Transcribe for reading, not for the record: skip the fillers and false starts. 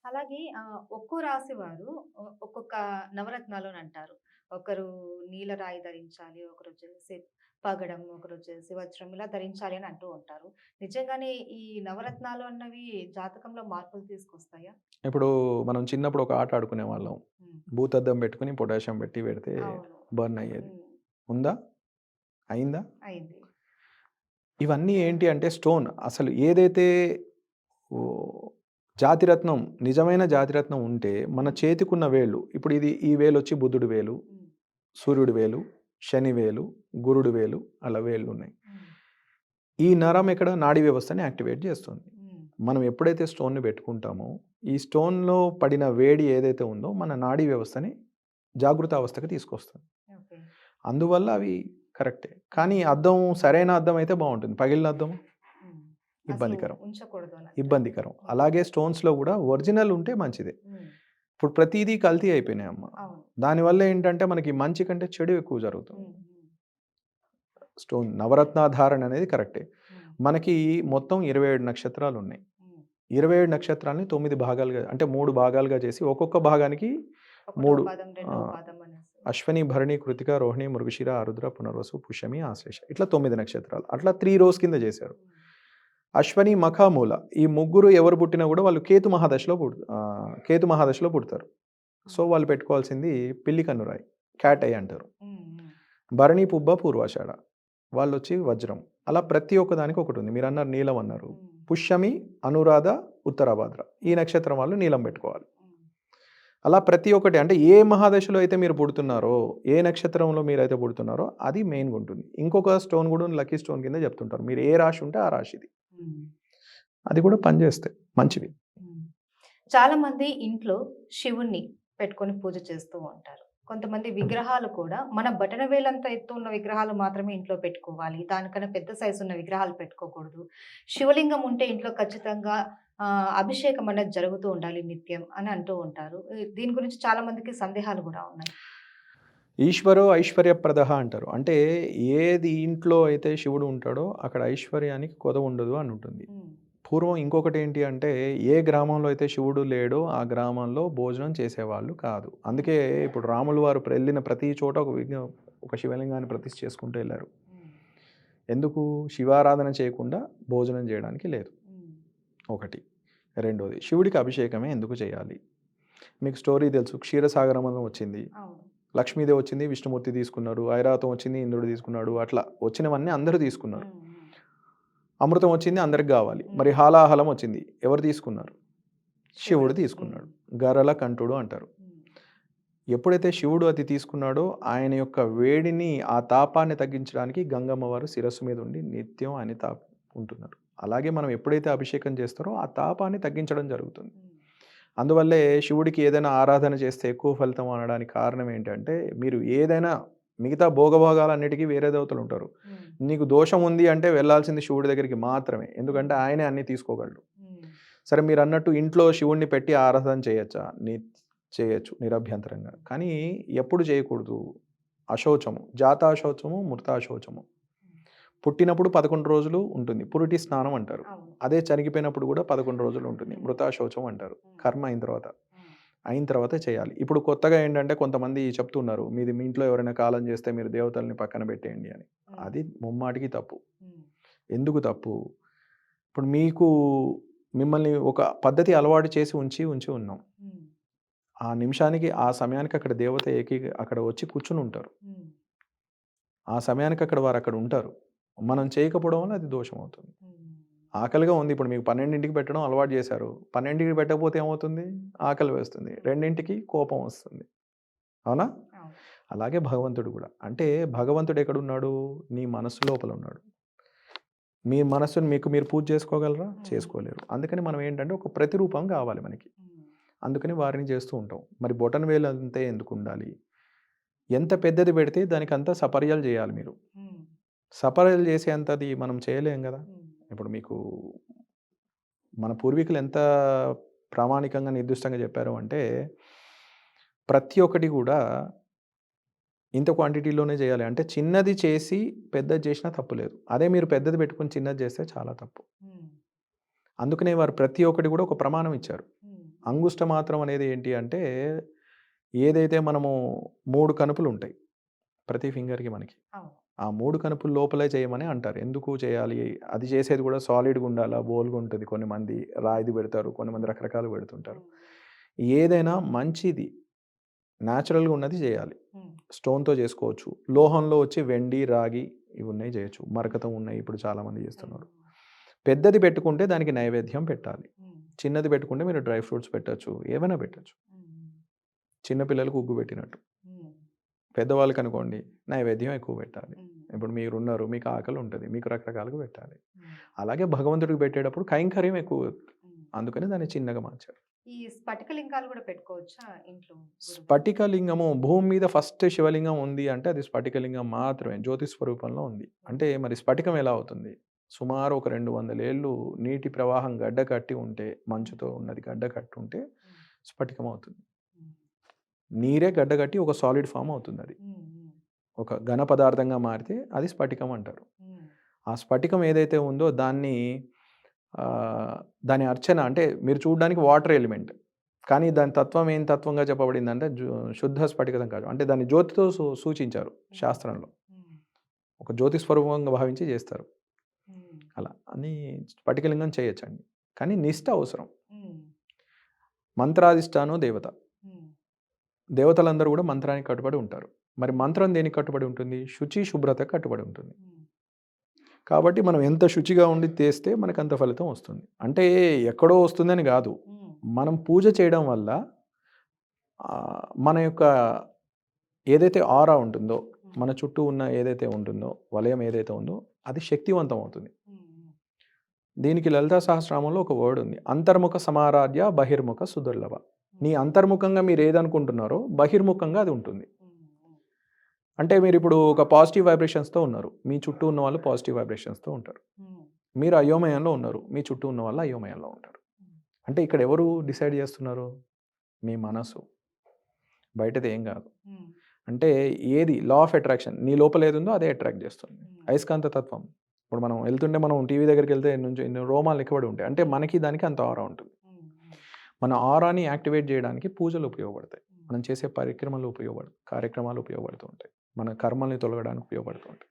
అలాగే ఒక్కో రాశి వారు ఒక్కొక్క నవరత్నాలు అంటారు. ఒకరు నీల రాయి ధరించాలి, ఒకరొచ్చేసి పగడం, ఒకరొచ్చేసి వజ్రం ఇలా ధరించాలి అని అంటూ ఉంటారు. నిజంగానే ఈ నవరత్నాలు అన్నవి జాతకంలో మార్పులు తీసుకొస్తాయా? ఇప్పుడు మనం చిన్నప్పుడు ఒక ఆట ఆడుకునేవాళ్ళం. హ్మ్. భూతద్దం పెట్టుకొని పొటాషియం పెట్టి పెడితే అవును. బర్న్ అయ్యేది. హ్మ్. ఉందా? అయిందా? అయింది. ఇవన్నీ ఏంటి అంటే స్టోన్ అసలు ఏదైతే ఓహ్, జాతిరత్నం నిజమైన జాతిరత్నం ఉంటే మన హ్మ్. చేతికున్న వేళ్ళు ఇప్పుడు ఈ వేలొచ్చి బుధుడి వేలు, హ్మ్. సూర్యుడి వేలు, శని వేలు, గురుడు వేలు అలా వేళ్ళున్నాయి. హ్మ్. ఈ నరం ఎక్కడ నాడీ వ్యవస్థని యాక్టివేట్ చేస్తుంది. హ్మ్. మనం ఎప్పుడైతే స్టోన్‌ని పెట్టుకుంటామో, ఈ స్టోన్‌లో పడిన వేడి ఏదైతే ఉందో మన నాడీ వ్యవస్థని జాగృతావస్థకి తీసుకొస్తుంది. ఓకే. అందువల్ల అవి కరెక్టే. హ్మ్. కానీ అద్దం సరైన అద్దం అయితే బావుంటుంది. పగిలిన అద్దం హ్మ్. అసలు ఇబ్బందికరం. ఉంచకూడదు అనంటారు. ఇబ్బందికరం. హ్మ్. అలాగే స్టోన్స్‌లో గూడా ఒరిజినల్ ఉంటే మంచిదే. హ్మ్. ఇప్పుడు ప్రతీదీ కల్తీ అయిపోయినాయమ్మ. అవును. దానివల్ల ఏంటంటే మనకి మంచి కంటే చెడు ఎక్కువ జరుగుతుంది. హ్మ్. హ్మ్. స్టోన్ నవరత్నాధారణ అనేది కరెక్టే. హ్మ్. మనకి మొత్తం 27 నక్షత్రాలున్నాయి. హ్మ్. 27 నక్షత్రాల్ని 9 భాగాలుగా అంటే 3 భాగాలుగా చేసి ఒక్కొక్క భాగానికి ఒకటో 3 పాదం, రెండవ ఆహ్, పాదం అనేసి. అశ్విని, భరణి, కృతిక, రోహిణి, మృగశిర, ఆరుద్ర, పునర్వసు, పుష్యమి, ఆశ్లేష ఇట్లా 9 నక్షత్రాలు. అట్లా 3 రోస్ కింద చేశారు. హ్మ్. అశ్వని, మఖ, మూల ఈ ముగ్గురు ఎవరు పుట్టినా కూడా వాళ్ళు కేతు మహాదశలో పుడతారు. సో, హ్మ్. వాళ్ళు పెట్టుకోవాల్సింది పిల్లి కన్నురాయి. క్యాట్ ఐ అంటారు. హ్మ్. హ్మ్. భరణి, పుబ్బ, పూర్వాషాఢ వాళ్ళొచ్చి వజ్రం. అలా ప్రతి ఒక్క దానికి ఒకటుంది. మీరన్నారు నీలం అన్నారు. హ్మ్. పుష్యమి, అనురాధ, ఉత్తరాభాద్ర ఈ నక్షత్రం వాళ్ళు నీలం పెట్టుకోవాలి. హ్మ్. అలా ప్రతి ఒక్కటి అంటే ఏ మహాదశలో అయితే మీరు పుడుతున్నారో, ఏ నక్షత్రంలో మీరైతే పుడుతున్నారో అది మెయిన్‌గుంటుంది. ఇంకొక స్టోన్ గూడా లక్కీ స్టోన్ కింద చెప్తుంటారు. మీరు ఏ రాశి ఉంటే ఆ రాశిది. హ్మ్. అది కూడా పనిచేస్తాయి. మంచివి. హ్మ్. చాలామంది ఇంట్లో శివుడిని పెట్టుకొని పూజ చేస్తూ ఉంటారు. కొంతమంది విగ్రహాలు కూడా మన బటనవేలంత ఎత్తు ఉన్న విగ్రహాలు మాత్రమే ఇంట్లో పెట్టుకోవాలి. దానికన్నా పెద్ద సైజు ఉన్న విగ్రహాలు పెట్టుకోకూడదు. శివలింగం ఉంటే ఇంట్లో ఖచ్చితంగా అభిషేకం అనేది జరుగుతూ ఉండాలి నిత్యం అని అంటూ ఉంటారు. దీని గురించి చాలా మందికి సందేహాలు గూడా ఉన్నాయి. ఈశ్వరో ఐశ్వర్యప్రదః అంటారు. అంటే ఏది ఇంట్లో అయితే శివుడు ఉంటాడో అక్కడ ఐశ్వర్యానికి కొదవుండదు అని ఉంటుంది. హ్మ్. పూర్వం ఇంకొకటేంటి అంటే ఏ గ్రామంలో అయితే శివుడు లేడో ఆ గ్రామంలో భోజనం చేసేవాళ్ళు కాదు. హ్మ్. అందుకే ఇప్పుడు రాములు వారు వెళ్ళిన ప్రతి చోట ఒక శివలింగాన్ని ప్రతిష్ఠ చేసుకుంటూ ఎళ్లారు. హ్మ్. ఎందుకు? శివారాధన చేయకుండా భోజనం చేయడానికి లేదు. హ్మ్. ఒకటి. రెండోది శివుడికి అభిషేకమే ఎందుకు చేయాలి? మీకు స్టోరీ తెలుసు. క్షీరసాగరమని వచ్చింది. అవును. లక్ష్మీదేవి వచ్చింది, విష్ణుమూర్తి తీసుకున్నారు. ఐరావతం వచ్చింది, ఇంద్రుడు తీసుకున్నాడు. అట్లా వచ్చినవన్నీ అందరూ తీసుకున్నారు. హ్మ్. హ్మ్. అమృతం వచ్చింది అందరికి గావాలి. మరి హ్మ్. హాలాహలం వచ్చింది. ఎవరు తీసుకున్నారు? శివుడు. శివుడు హ్మ్. తీసుకున్నాడు. గరళ కంఠుడు అంటారు. హ్మ్. ఎప్పుడైతే శివుడు అది తీసుకున్నాడో ఆయన యొక్క వేడిని, ఆ తాపాన్ని తగ్గించడానికి గంగమ్మ వారు శిరస్సు మీద ఉండి నిత్యం ఆయన ఉంటున్నారు. అలాగే మనం ఎప్పుడైతే అభిషేకం చేస్తారో ఆ తాపాన్ని తగ్గించడం జరుగుతుంది. హ్మ్. అందువల్లే శివుడికి ఏదైనా ఆరాధన చేస్తే ఎక్కువ ఫలితం అనడానికి కారణం ఏంటంటే, మీరు ఏదైనా మిగతా భోగభాగాలన్నిటికి వేరే దేవతలుంటారు. హ్మ్. నీకు దోషం ఉంది అంటే వెళ్ళాల్సింది శివుడి దగ్గరికి మాత్రమే. ఎందుకంటే హ్మ్. ఆయనే అన్నీ తీసుకోగలడు. హ్మ్. సరే మీరన్నట్టు ఇంట్లో శివుడిని పెట్టి ఆరాధన చేయొచ్చా? చేయొచ్చు నిరభ్యంతరంగా. కానీ ఎప్పుడు చేయకూడదు? అశౌచము. జాతాశౌచము, మృతాశౌచము. హ్మ్. పుట్టినప్పుడు 11 రోజులు ఉంటుంది. పురిటి స్నానం అంటారు. అవును. అదే చనిపోయినప్పుడు గూడా 11 రోజులు ఉంటుంది. హ్మ్. మృతాశౌచం అంటారు. హ్మ్. కర్మ అయిన తర్వాత. హ్మ్. అయిన తర్వాతే చేయాలి. ఇప్పుడు కొత్తగా ఏంటంటే కొంతమంది చెప్తున్నారు. మీ ఇంట్లో ఎవరైనా కాలం చేస్తే మీరు దేవతల్ని పక్కన పెట్టేయండి అని. హ్మ్. అది ముమ్మాటికి తప్పు. హ్మ్. ఎందుకు తప్పు? ఇప్పుడు మిమ్మల్ని ఒక పద్ధతి అలవాటు చేసి ఉంచి ఉన్నాం. హ్మ్. ఆ నిమిషానికి, ఆ సమయానికి అక్కడ దేవత అక్కడ వచ్చి కూర్చొనుంటారు. హ్మ్. ఆ సమయానికి వారక్కడ ఉంటారు. మనం చేయకపోవడం వల్ల అది దోషమవుతుంది. హ్మ్. ఆకలిగా ఉంది. ఇప్పుడు మీకు 12కి పెట్టడం అలవాటు చేశారు. 12కి పెట్టకపోతే ఏమవుతుంది? ఆకలి వేస్తుంది. హ్మ్. 2కి కోపం వస్తుంది. అవునా? అవును. అలాగే భగవంతుడు గూడా. అంటే భగవంతుడు ఎక్కడున్నాడు? నీ మనస్సు లోపల ఉన్నాడు. మీ మనస్సుని మీరు పూజ చేసుకోగలరా? హ్మ్. చేసుకోలేరు. అందుకని మనం ఏంటంటే ఒక ప్రతిరూపం కావాలి మనకి. హ్మ్. అందుకని వారిని చేస్తూ ఉంటాం. మరి బొటనవేలు అంతే ఎందుకుండాలి? ఎంత పెద్దది పెడితే దానికంత సపర్యలు జేయాలి మీరు. హ్మ్. సపర్యలు చేసేంతది మనం చేయలేం గదా! హ్మ్. ఇప్పుడు మీకు మన పూర్వీకులు ఎంత ప్రామాణికంగా, నిర్దిష్టంగా చెప్పారు అంటే, ప్రతి ఒక్కటి గూడా ఇంత క్వాంటిటీలోనే చేయాలి. అంటే చిన్నది చేసి పెద్దది చేసినా తప్పు లేదు. అదే మీరు పెద్దది పెట్టుకొని చిన్నది చేస్తే చాలా తప్పు. హ్మ్. అందుకనే వారు ప్రతి ఒక్కటి గూడా ఒక ప్రమాణం ఇచ్చారు. హ్మ్. అంగుష్టమాత్రం అనేది ఏంటి అంటే, ఏదైతే మనము 3 కనుపులుంటాయి ప్రతి ఫింగర్‌కి మనకి. అవును. ఆ 3 కనుపుల లోపలే చేయమని అంటారు. ఎందుకు చేయాలి? అది చేసేది కూడా సాలిడ్‌గా ఉండాలా? బోల్‌గా ఉంటది. కొంతమంది రాయిది పెడతారు. కొంతమంది రకరకాలుగా పెడుతుంటారు. హ్మ్. ఏదైనా మంచిది న్యాచురల్‌గా ఉన్నది చేయాలి. హ్మ్. స్టోన్‌తో చేసుకోవచ్చు. లోహంలో వచ్చి వెండి, రాగి ఇవి ఉన్నాయి చేయొచ్చు. మరకతం ఉన్నాయి. ఇప్పుడు చాలామంది చేస్తున్నారు. హ్మ్. పెద్దది పెట్టుకుంటే దానికి నైవేద్యం పెట్టాలి. హ్మ్. చిన్నది పెట్టుకుంటే మీరు డ్రై ఫ్రూట్స్ పెట్టొచ్చు. ఏమైనా పెట్టొచ్చు. హ్మ్. చిన్న పిల్లలకు ఉగ్గు పెట్టినట్టు. హ్మ్. పెద్దవాళ్ళకనుకోండి నైవేద్యం ఎక్కువ పెట్టాలి. హ్మ్. ఇప్పుడు మీరున్నారు. మీకు ఆకలి ఉంటది. మీకు రకరకాలుగా పెట్టాలి. హ్మ్. అలాగే భగవంతుడికి పెట్టేటప్పుడు కైంకర్యం ఎక్కువ. హ్మ్. అందుకని దాన్ని చిన్నగా మార్చారు. ఈ స్ఫటికలింగాలు గూడా పెట్టుకోవచ్చా ఇంట్లో గురుగారు? స్ఫటికలింగము భూమి మీద ఫస్ట్ శివలింగం ఉంది అంటే అది స్ఫటికలింగం మాత్రమే. జ్యోతి స్వరూపంలో ఉంది. హ్మ్. అంటే మరి స్ఫటికం ఎలా అవుతుంది? సుమారు ఒక 200 ఏళ్ళు నీటి ప్రవాహం గడ్డ కట్టి ఉంటే, హ్మ్. మంచుతో ఉన్నది గడ్డ కట్టి ఉంటే హ్మ్. స్ఫటికం అవుతుంది. హ్మ్. నీరే గడ్డగట్టి ఒక సాలిడ్ ఫార్మ్ అవుతుందది. హ్మ్. హ్మ్. ఒక ఘన పదార్థంగా మారితే అది స్ఫటికం అంటారు. హ్మ్. ఆ స్ఫటికం ఏదైతే ఉందో దాన్ని దాని అర్చన అంటే మీరు చూడ్డానికి వాటర్ ఎలిమెంట్. కానీ దాని తత్వం ఏం తత్వంగా చెప్పబడిందంటే శుద్ధ స్ఫటికం కాదు. అంటే దాన్ని జ్యోతితో సూచించారు హ్మ్. శాస్త్రంలో. హ్మ్. ఒక జ్యోతి స్వరూపంగా భావించి చేస్తారు. హ్మ్. అలా అని స్ఫటికలింగం చేయొచ్చండి. కానీ నిష్ట అవసరం. హ్మ్. మంత్రాధిష్టానం దేవత. హ్మ్. దేవతలందరూ కూడా మంత్రానికి కట్టుబడి ఉంటారు. మరి మంత్రం దేనికి కట్టుబడి ఉంటుంది? శుచి, శుభ్రతకు కట్టుబడి ఉంటుంది. హ్మ్. కాబట్టి మనం ఎంత శుచిగా ఉండి చేస్తే మనకంత ఫలితం వస్తుంది. అంటే ఎక్కడో వస్తుందని గాదు. హ్మ్. మనం పూజ చేయడం వల్ల మన యొక్క ఏదైతే ఆరా ఉంటుందో, హ్మ్. మన చుట్టూ ఉన్న ఏదైతే ఉంటుందో, వలయం ఏదైతే ఉందో అది శక్తివంతం అవుతుంది. హ్మ్. హ్మ్. దీనికి లలితా సహస్రనామంలో ఒక వర్డ్ ఉంది. అంతర్ముఖ సమారాధ్య బహిర్ముఖ సుదుర్లభ. నీ హ్మ్. అంతర్ముఖంగా మీరేదనుకుంటున్నారో బహిర్ముఖంగా అది ఉంటుంది. హ్మ్. హ్మ్. అంటే మీరిప్పుడు ఒక పాజిటివ్ వైబ్రేషన్స్‌తో ఉన్నారు. మీ చుట్టూ ఉన్నవాళ్ళు పాజిటివ్ వైబ్రేషన్స్‌తో ఉంటారు. హ్మ్. మీరు అయోమయంలో ఉన్నారు. మీ చుట్టూ ఉన్నవాళ్ళు అయోమయంలో ఉంటారు. హ్మ్. అంటే ఇక్కడ ఎవరు డిసైడ్ చేస్తున్నారు? మీ మనసు. బయటది ఏం గాదు. హ్మ్. అంటే ఏది లా ఆఫ్ అట్రాక్షన్ నీ లోపల ఏదుందో అదే అట్రాక్ట్ చేస్తుంది. హ్మ్. అయస్కాంత తత్వం. ఇప్పుడు మనం వెళ్తుంటే మనం టీవీ దగ్గరికెళ్తే నుంచి రోమాలు లెక్కబడి ఉంటాయి. అంటే మనకి దానికి అంత ఆరా ఉంటుంది. హ్మ్. హ్మ్. మన ఆరాని యాక్టివేట్ చేయడానికి పూజలు ఉపయోగపడతాయి. హ్మ్. మనం చేసే కార్యక్రమాలు ఉపయోగపడుతూ ఉంటాయి. మన కర్మల్ని తొలగడానికి ఉపయోగపడుతూ ఉంటాయి.